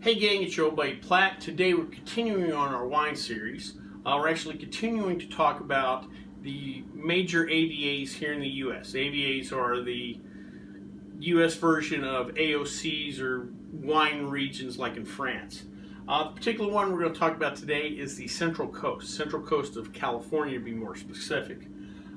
Hey gang, it's your old buddy Platt. Today we're continuing on our wine series. We're actually continuing to talk about the major AVAs here in the U.S. AVAs are the U.S. version of AOCs or wine regions like in France. The particular one we're going to talk about today is the Central Coast of California to be more specific.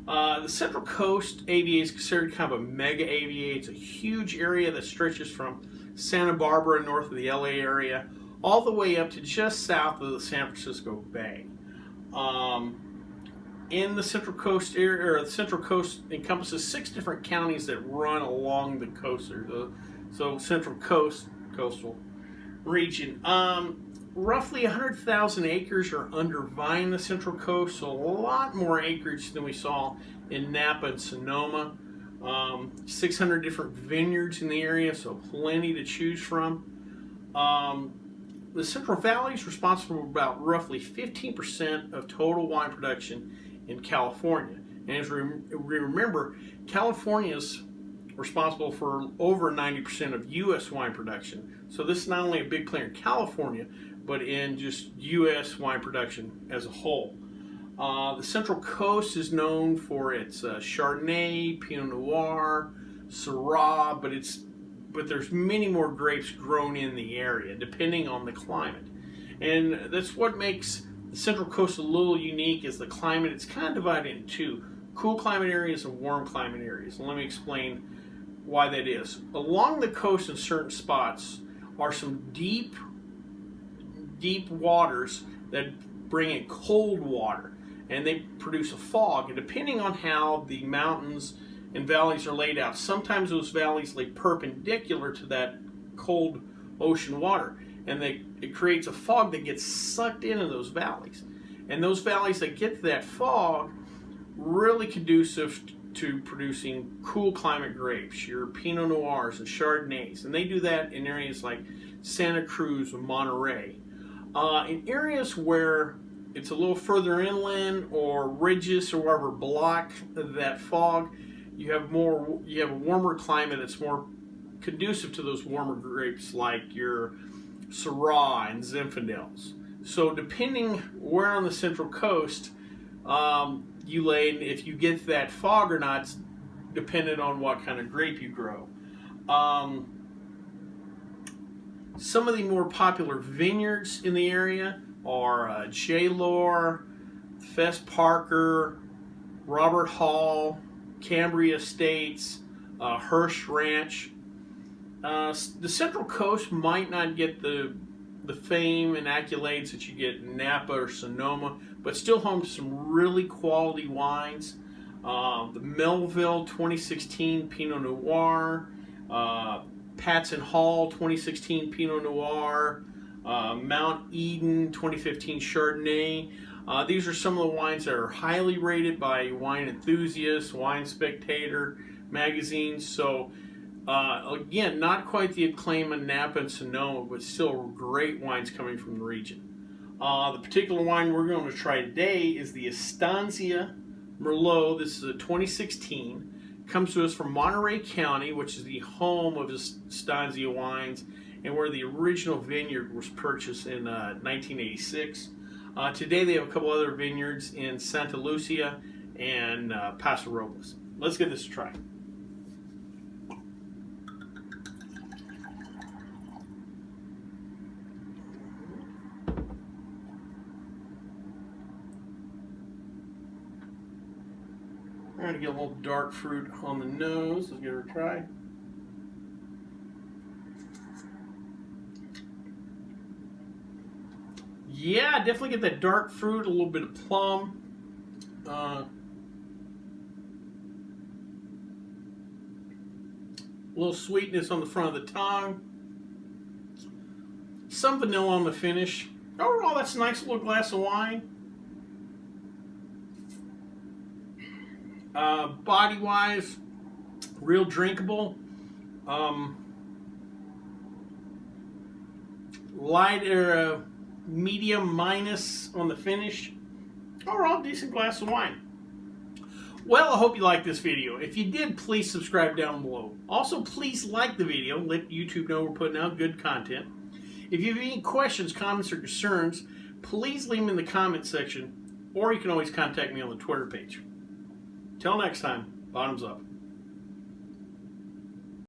The Central Coast AVA is considered kind of a mega AVA. It's a huge area that stretches from Santa Barbara, north of the LA area, all the way up to just south of the San Francisco Bay. In the Central Coast area, or the Central Coast encompasses 6 different counties that run along the coast, so Central Coast coastal region. Roughly 100,000 acres are under vine in the Central Coast, so a lot more acreage than we saw in Napa and Sonoma. 600 different vineyards in the area, so plenty to choose from. The Central Valley is responsible for about roughly 15% of total wine production in California. And as we remember, California is responsible for over 90% of U.S. wine production. So this is not only a big player in California, but in just U.S. wine production as a whole. The Central Coast is known for its Chardonnay, Pinot Noir, Syrah, but there's many more grapes grown in the area, depending on the climate. And that's what makes the Central Coast a little unique is the climate. It's kind of divided into 2, cool climate areas and warm climate areas. And let me explain why that is. Along the coast in certain spots are some deep waters that bring in cold water, and they produce a fog. And depending on how the mountains and valleys are laid out, sometimes those valleys lay perpendicular to that cold ocean water, and it creates a fog that gets sucked into those valleys. And those valleys that get that fog really conducive to producing cool climate grapes, your Pinot Noirs and Chardonnays, and they do that in areas like Santa Cruz and Monterey. In areas where it's a little further inland or ridges or wherever block that fog, you have a warmer climate that's more conducive to those warmer grapes like your Syrah and Zinfandels. So depending where on the Central Coast you lay, if you get that fog or not, it's dependent on what kind of grape you grow. Some of the more popular vineyards in the area are J-Lore, Fess Parker, Robert Hall, Cambria Estates, Hirsch Ranch. The Central Coast might not get the fame and accolades that you get in Napa or Sonoma, but still home to some really quality wines. The Melville 2016 Pinot Noir, Patson Hall 2016 Pinot Noir, Mount Eden 2015 Chardonnay. These are some of the wines that are highly rated by wine enthusiasts, Wine Spectator magazines. So again, not quite the acclaim of Napa and Sonoma, but still great wines coming from the region. The particular wine we're going to try today is the Estancia Merlot. This is a 2016. Comes to us from Monterey County, which is the home of Estancia wines and where the original vineyard was purchased in 1986. Today they have a couple other vineyards in Santa Lucia and Paso Robles. Let's give this a try. I'm going to get a little dark fruit on the nose. Let's give it a try. Yeah, definitely get that dark fruit, a little bit of plum. A little sweetness on the front of the tongue. Some vanilla on the finish. Overall, that's a nice little glass of wine. Body-wise, real drinkable. Light or medium minus on the finish. Overall, decent glass of wine. Well, I hope you liked this video. If you did, please subscribe down below. Also, please like the video. Let YouTube know we're putting out good content. If you have any questions, comments, or concerns, please leave them in the comment section, or you can always contact me on the Twitter page. Till next time, bottoms up.